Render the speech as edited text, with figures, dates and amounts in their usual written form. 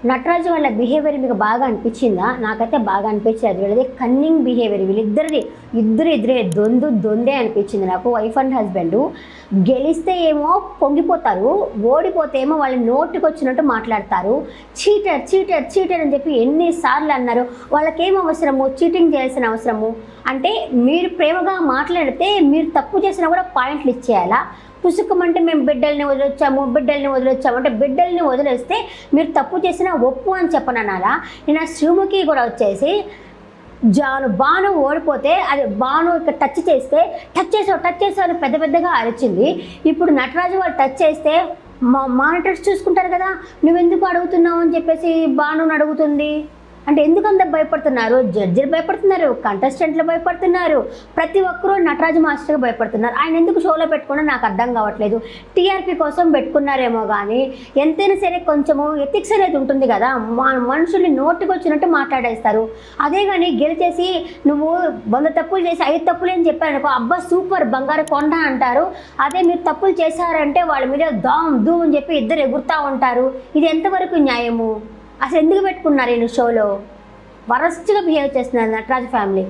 నటరాజు వాళ్ళ బిహేవియర్ మీకు బాగా అనిపించిందా? నాకైతే బాగా అనిపించలేదు. వీళ్ళది కన్నింగ్ బిహేవియర్, వీళ్ళిద్దరిది ఇద్దరే దొందే అనిపించింది నాకు. వైఫ్ అండ్ హస్బెండ్ గెలిస్తే ఏమో పొంగిపోతారు, ఓడిపోతే ఏమో వాళ్ళ నోటికి వచ్చినట్టు మాట్లాడతారు. చీటర్ అని చెప్పి ఎన్నిసార్లు అన్నారు. వాళ్ళకేం అవసరము చీటింగ్ చేయాల్సిన అవసరము? అంటే మీరు ప్రేమగా మాట్లాడితే మీరు తప్పు చేసినా కూడా పాయింట్లు ఇచ్చేయాలా? పుసుకమంటే మేము బిడ్డల్ని వదిలొచ్చాము అంటే బిడ్డల్ని వదిలేస్తే మీరు తప్పు చేసినా ఒప్పు అని చెప్పనన్నారా? నేను ఆ శ్రీముఖి కూడా వచ్చేసి బాను ఓడిపోతే అది బాను ఇక్కడ టచ్ చేసావు అని పెద్దగా అరిచింది. ఇప్పుడు నటరాజు వాళ్ళు టచ్ చేస్తే మానిటర్స్ చూసుకుంటారు కదా, నువ్వెందుకు అడుగుతున్నావు అని చెప్పేసి బానుని అడుగుతుంది. అంటే ఎందుకు అంత భయపడుతున్నారు? జడ్జిలు భయపడుతున్నారు, కంటెస్టెంట్లు భయపడుతున్నారు, ప్రతి ఒక్కరూ నటరాజు మాస్టర్గా భయపడుతున్నారు. ఆయన ఎందుకు షోలో పెట్టుకున్నా నాకు అర్థం కావట్లేదు. టీఆర్పీ కోసం పెట్టుకున్నారేమో కానీ ఎంతైనా సరే కొంచెము ఎథిక్స్ అనేది ఉంటుంది కదా. మనుషుల్ని నోటికి వచ్చినట్టు మాట్లాడేస్తారు. అదే కానీ గెలిచేసి నువ్వు 100 తప్పులు చేసి 5 తప్పులు అని చెప్పారనుకో, అబ్బా సూపర్ బంగారు కొండ అంటారు. అదే మీరు తప్పులు చేశారంటే వాళ్ళ మీద దూమ్ అని చెప్పి ఇద్దరు ఎగురుతూ ఉంటారు. ఇది ఎంతవరకు న్యాయము? అసలు ఎందుకు పెట్టుకున్నారు ఈయన షోలో? వరస్ట్గా బిహేవ్ చేస్తున్నారు నటరాజు ఫ్యామిలీ.